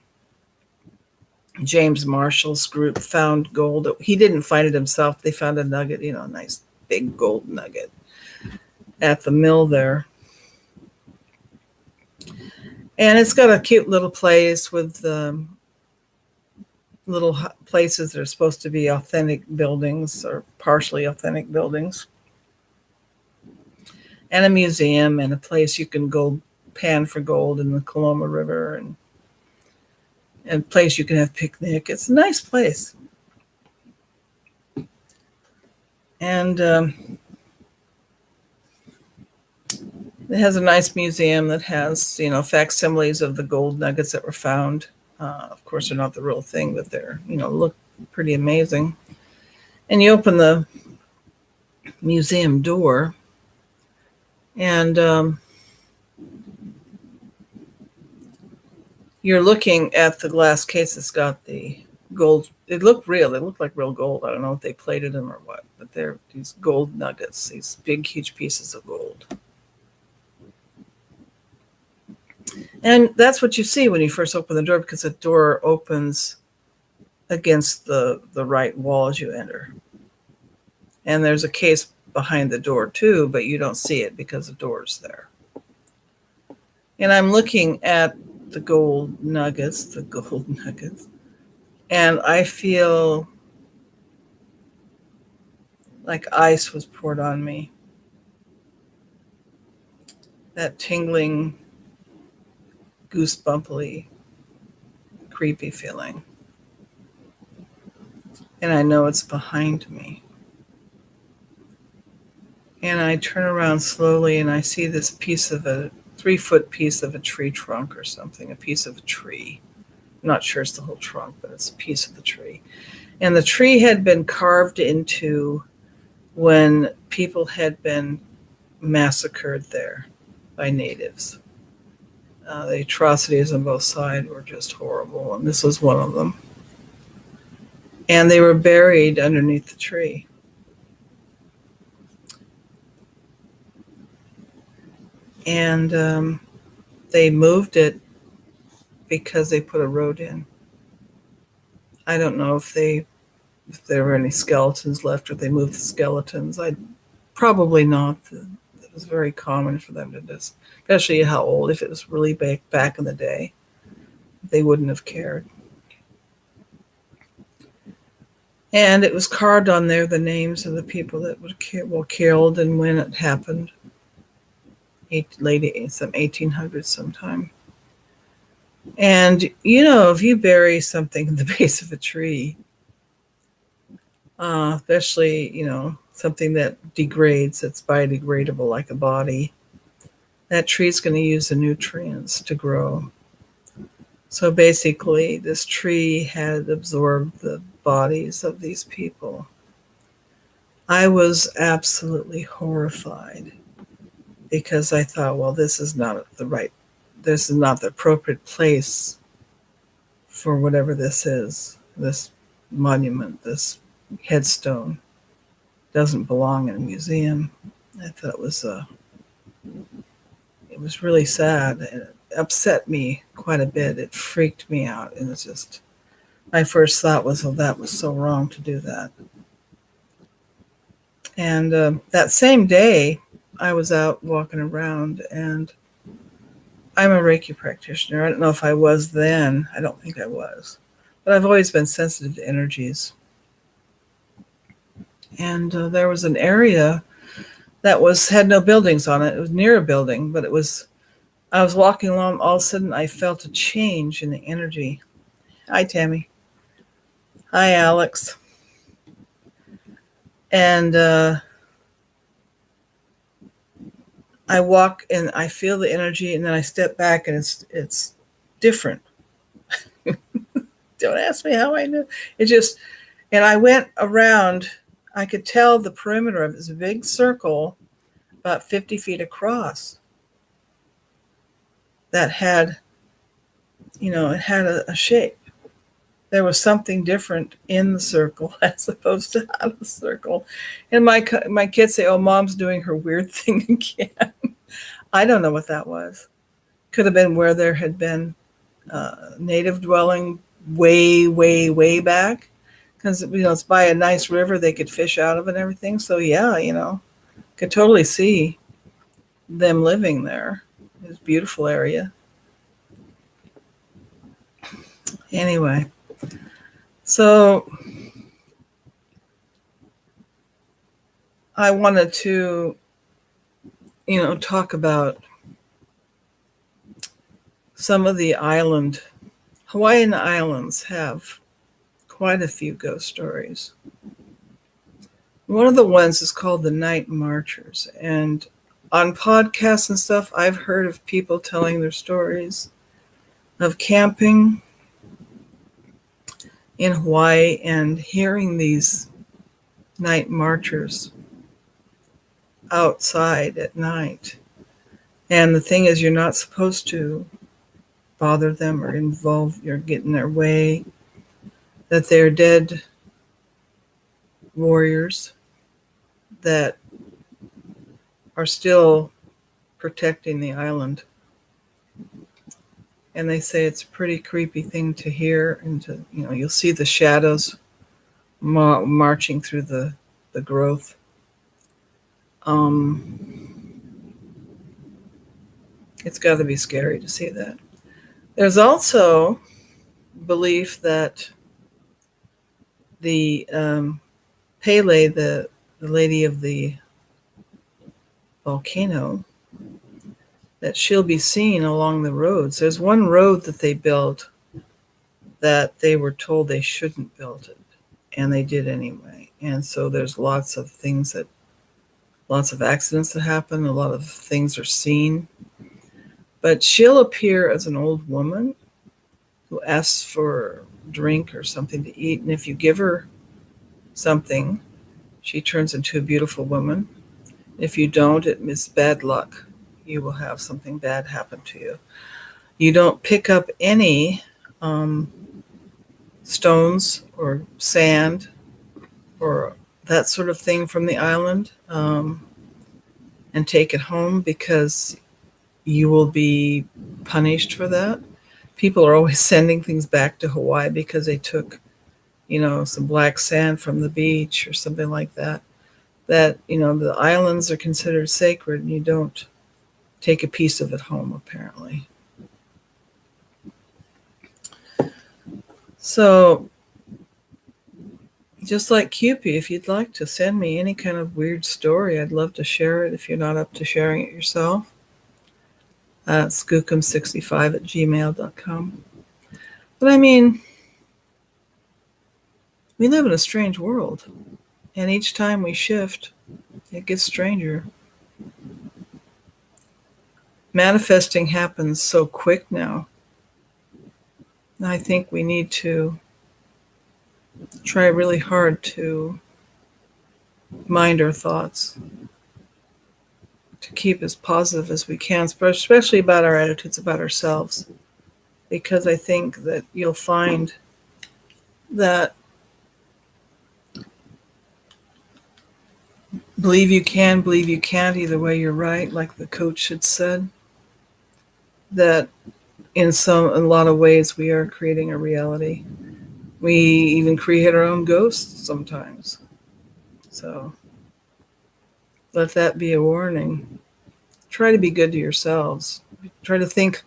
James Marshall's group found gold. He didn't find it himself. They found a nugget, a nice big gold nugget at the mill there. And it's got a cute little place with little places that are supposed to be authentic buildings or partially authentic buildings. And a museum and a place you can go pan for gold in the Coloma River and a place you can have picnic. It's a nice place. And it has a nice museum that has, facsimiles of the gold nuggets that were found. Of course, they're not the real thing, but they're, look pretty amazing. And you open the museum door and you're looking at the glass case that's got the gold. It looked real. It looked like real gold. I don't know if they plated them or what, but they're these gold nuggets, these big, huge pieces of gold. And that's what you see when you first open the door, because the door opens against the right wall as you enter. And there's a case behind the door too, but you don't see it because the door's there. And I'm looking at the gold nuggets, and I feel like ice was poured on me. That tingling, goosebumpily, creepy feeling. and I know it's behind me. And I turn around slowly and I see this piece of a 3-foot piece of a tree trunk or something, a piece of a tree. I'm not sure it's the whole trunk, but it's a piece of the tree. And the tree had been carved into when people had been massacred there by natives. The atrocities on both sides were just horrible, and this was one of them. And they were buried underneath the tree. And they moved it because they put a road in. I don't know if there were any skeletons left or they moved the skeletons. Probably not. It was very common for them to just, especially how old, if it was really back in the day, they wouldn't have cared. And it was carved on there the names of the people that were killed and when it happened. Late some 1800s sometime. And if you bury something in the base of a tree, especially something that degrades, that's biodegradable like a body, that tree's going to use the nutrients to grow. So basically, this tree had absorbed the bodies of these people. I was absolutely horrified because I thought, well, this is not the appropriate place for whatever this is. This monument, this headstone, doesn't belong in a museum. I thought it was really sad. It upset me quite a bit. It freaked me out. And it's just, my first thought was, oh, that was so wrong to do that. And that same day, I was out walking around, and I'm a Reiki practitioner. I don't know if I was then. I don't think I was. But I've always been sensitive to energies. And there was an area that had no buildings on it. It was near a building, but I was walking along, all of a sudden I felt a change in the energy. Hi, Tammy. Hi, Alex. And I walk and I feel the energy, and then I step back and it's different. Don't ask me how I knew. And I went around, I could tell the perimeter of this big circle about 50 feet across that had, it had a shape. There was something different in the circle as opposed to out of the circle. And my kids say, oh, Mom's doing her weird thing again. I don't know what that was. Could have been where there had been native dwelling way, way, way back. Because, it's by a nice river they could fish out of and everything. So, yeah, could totally see them living there. It was a beautiful area. Anyway, so I wanted to, talk about some of the Hawaiian islands have quite a few ghost stories. One of the ones is called the Night Marchers. And on podcasts and stuff, I've heard of people telling their stories of camping in Hawaii and hearing these night marchers outside at night. And the thing is, you're not supposed to bother them or get in their way, that they're dead warriors that are still protecting the island. And they say it's a pretty creepy thing to hear, and you'll see the shadows marching through the growth. It's got to be scary to see that. There's also belief that the Pele, the lady of the volcano, that she'll be seen along the roads. There's one road that they built that they were told they shouldn't build it. and they did anyway. And so there's lots of accidents that happen, a lot of things are seen. But she'll appear as an old woman who asks for a drink or something to eat, and if you give her something, she turns into a beautiful woman. If you don't, it is bad luck. You will have something bad happen to you. You don't pick up any stones or sand or that sort of thing from the island and take it home, because you will be punished for that. People are always sending things back to Hawaii because they took, some black sand from the beach or something like that. That, the islands are considered sacred, and you don't take a piece of it home, apparently. So, just like Cupid, if you'd like to send me any kind of weird story, I'd love to share it if you're not up to sharing it yourself. skookum65@gmail.com. But I mean, we live in a strange world, and each time we shift, it gets stranger. Manifesting happens so quick now. I think we need to try really hard to mind our thoughts, to keep as positive as we can, especially about our attitudes about ourselves, because I think that you'll find that believe you can, believe you can't, either way you're right, like the coach had said, that in a lot of ways we are creating a reality. We even create our own ghosts sometimes. So let that be a warning. Try to be good to yourselves. Try to think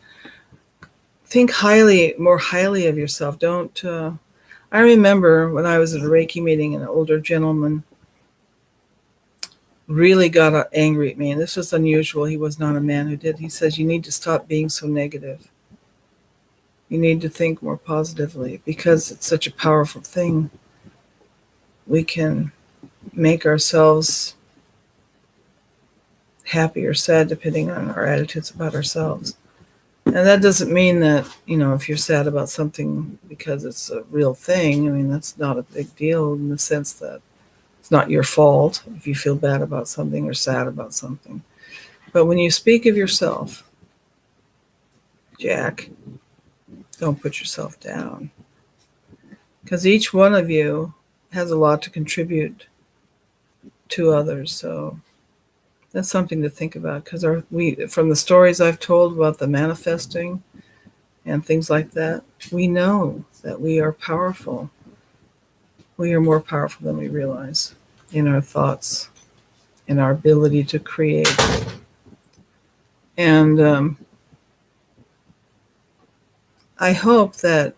more highly of yourself. Don't. I remember when I was at a Reiki meeting, an older gentleman really got angry at me, and this was unusual. He was not a man who did. He says, "You need to stop being so negative. You need to think more positively, because it's such a powerful thing. We can make ourselves happy or sad depending on our attitudes about ourselves." And that doesn't mean that, if you're sad about something because it's a real thing, I mean, that's not a big deal in the sense that it's not your fault if you feel bad about something or sad about something. But when you speak of yourself, Jack, don't put yourself down, because each one of you has a lot to contribute to others. So that's something to think about, because from the stories I've told about the manifesting and things like that, we know that we are powerful. We are more powerful than we realize in our thoughts, in our ability to create. And I hope that,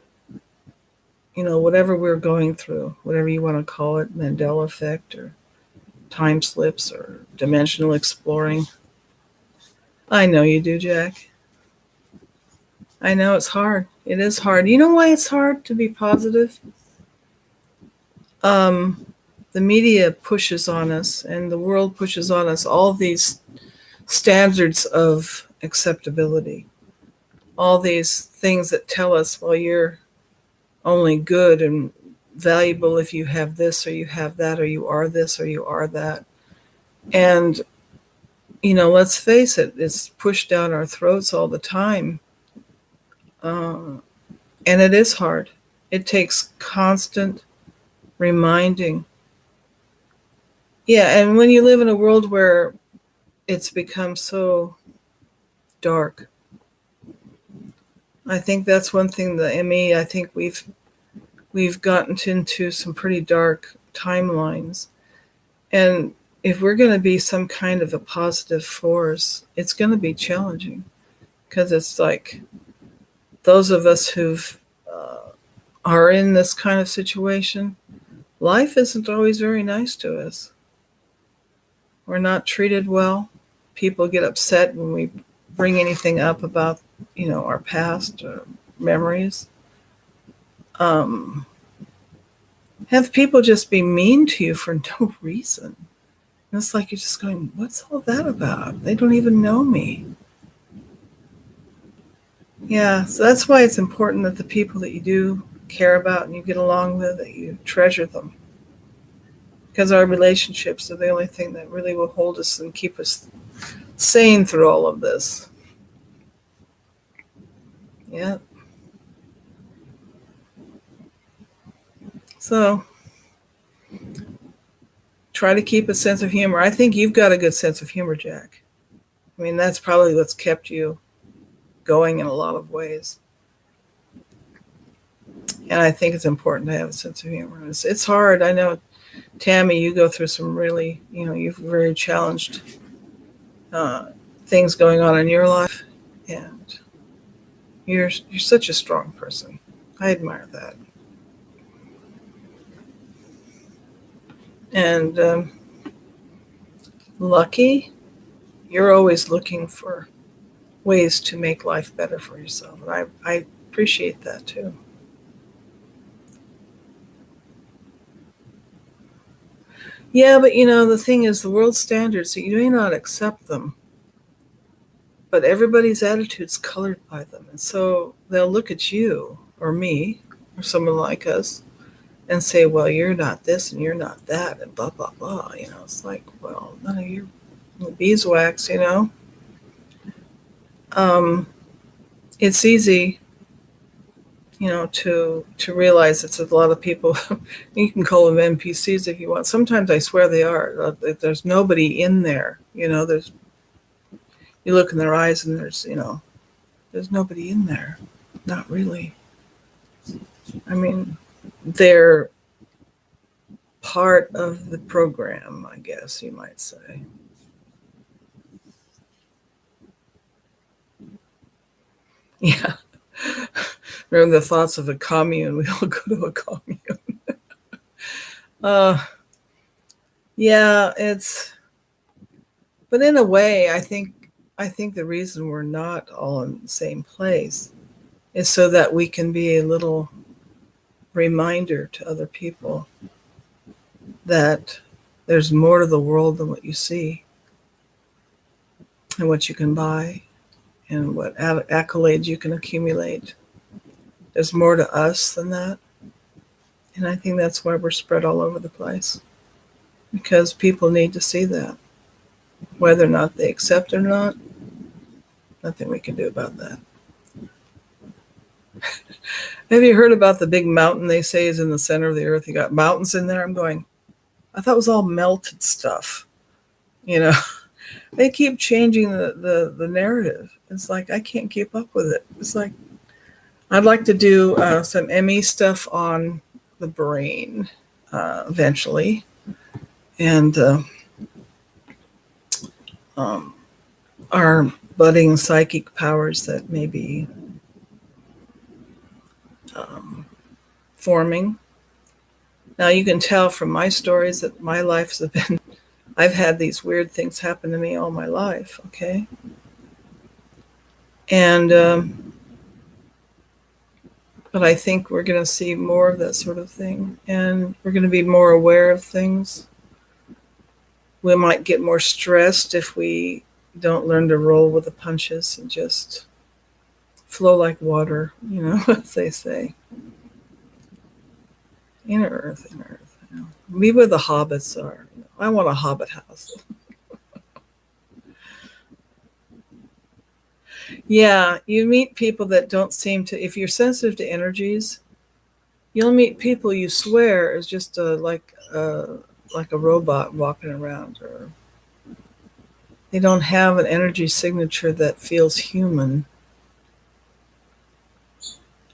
whatever we're going through, whatever you want to call it, Mandela effect or time slips or dimensional exploring. I know you do, Jack. I know it's hard. It is hard. You know why it's hard to be positive? The media pushes on us, and the world pushes on us all these standards of acceptability, all these things that tell us, well, you're only good and valuable if you have this or you have that, or you are this or you are that. And, let's face it, it's pushed down our throats all the time. And it is hard. It takes constant reminding. Yeah, and when you live in a world where it's become so dark, I think that's one thing, the ME, I think we've gotten into some pretty dark timelines. And if we're going to be some kind of a positive force, it's going to be challenging, because it's like those of us who've are in this kind of situation, life isn't always very nice to us. We're not treated well. People get upset when we bring anything up about, our past or memories. Have people just be mean to you for no reason. And it's like you're just going, what's all that about? They don't even know me. Yeah, so that's why it's important that the people that you do care about and you get along with, that you treasure them. Because our relationships are the only thing that really will hold us and keep us sane through all of this. Yeah. So try to keep a sense of humor. I think you've got a good sense of humor, Jack. I mean, that's probably what's kept you going in a lot of ways. And I think it's important to have a sense of humor. It's hard. I know, Tammy, you go through some really, you've very challenged things going on in your life, and you're such a strong person. I admire that. And lucky, you're always looking for ways to make life better for yourself, and I appreciate that too. Yeah, but the thing is, the world standards, you may not accept them, but everybody's attitude's colored by them. And so they'll look at you or me or someone like us and say, well, you're not this and you're not that and blah, blah, blah. It's like, well, none of your beeswax, It's easy, to realize it's a lot of people. You can call them NPCs if you want. Sometimes I swear they are. There's nobody in there. You look in their eyes and there's nobody in there. Not really. I mean, they're part of the program, I guess you might say. Yeah. Remember the thoughts of a commune? We all go to a commune. uh, yeah, but in a way, I think the reason we're not all in the same place is so that we can be a little reminder to other people that there's more to the world than what you see and what you can buy and what accolades you can accumulate. There's more to us than that. And I think that's why we're spread all over the place, because people need to see that. Whether or not they accept it or not, nothing we can do about that. Have you heard about the big mountain they say is in the center of the earth? You got mountains in there. I'm going, I thought it was all melted stuff. They keep changing the narrative. It's like, I can't keep up with it. It's like, I'd like to do some ME stuff on the brain eventually. And our budding psychic powers that may be forming. Now, you can tell from my stories that my life has been, I've had these weird things happen to me all my life, okay? And, but I think we're going to see more of that sort of thing, and we're going to be more aware of things. We might get more stressed if we don't learn to roll with the punches and just flow like water, as they say. Inner earth. Be where the hobbits are. I want a hobbit house. Yeah, you meet people that don't seem to, if you're sensitive to energies, you'll meet people you swear is just like a robot walking around, or they don't have an energy signature that feels human,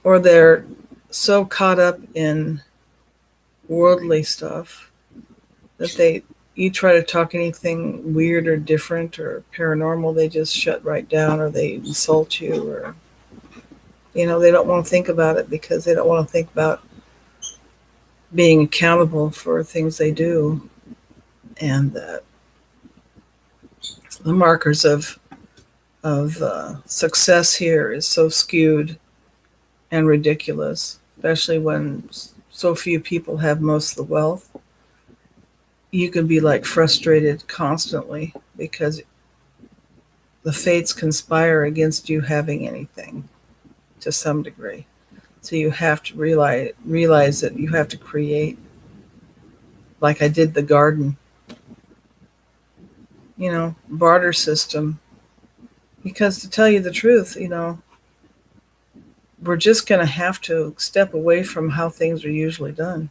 or they're so caught up in worldly stuff that you try to talk anything weird or different or paranormal, they just shut right down, or they insult you, or they don't want to think about it because they don't want to think about being accountable for things they do, and that the markers of success here is so skewed and ridiculous, especially when so few people have most of the wealth, you can be like frustrated constantly because the fates conspire against you having anything to some degree. So you have to realize that you have to create, like I did the garden, barter system. Because to tell you the truth, we're just going to have to step away from how things are usually done.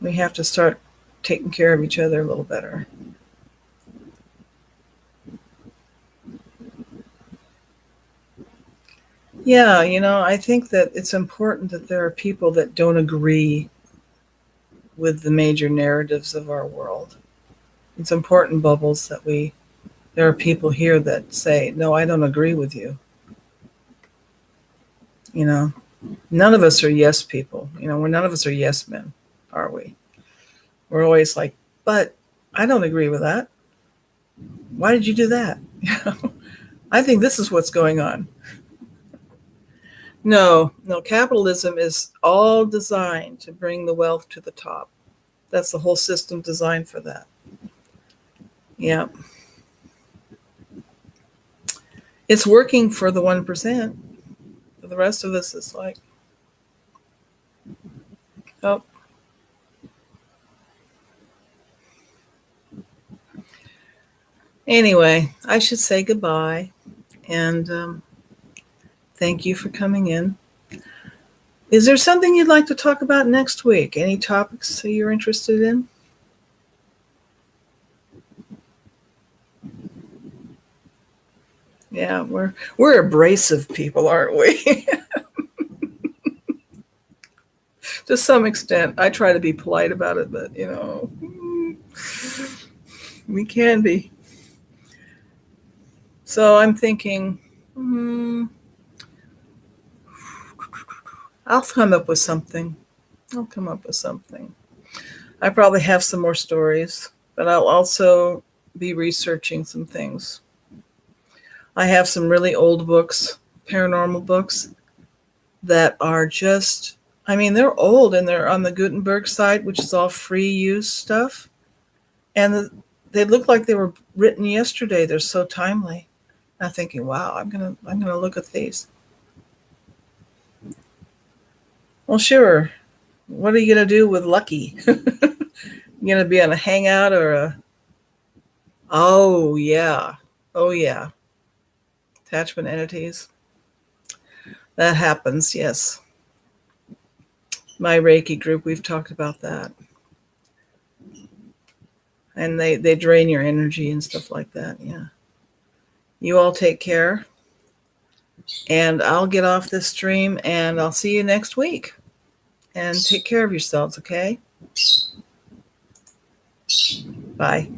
We have to start taking care of each other a little better. Yeah, I think that it's important that there are people that don't agree with the major narratives of our world. It's important, Bubbles, that there are people here that say, no, I don't agree with you. None of us are yes people. None of us are yes men, are we? We're always like, but I don't agree with that. Why did you do that? I think this is what's going on. No, capitalism is all designed to bring the wealth to the top. That's the whole system designed for that. Yeah. It's working for the 1%. For the rest of us, it's like, oh. Anyway, I should say goodbye. And thank you for coming in. Is there something you'd like to talk about next week? Any topics that you're interested in? Yeah, we're abrasive people, aren't we? To some extent. I try to be polite about it, but we can be. So I'm thinking, I'll come up with something. I probably have some more stories, but I'll also be researching some things. I have some really old books, paranormal books, that are just, they're old and they're on the Gutenberg site, which is all free use stuff. And they look like they were written yesterday. They're so timely. I'm thinking, wow, I'm gonna look at these. Well, sure. What are you gonna do with Lucky? You gonna be on a hangout or a? Oh yeah, attachment entities. That happens. Yes. My Reiki group, we've talked about that. And they drain your energy and stuff like that. Yeah. You all take care. And I'll get off this stream and I'll see you next week. And take care of yourselves, okay? Bye.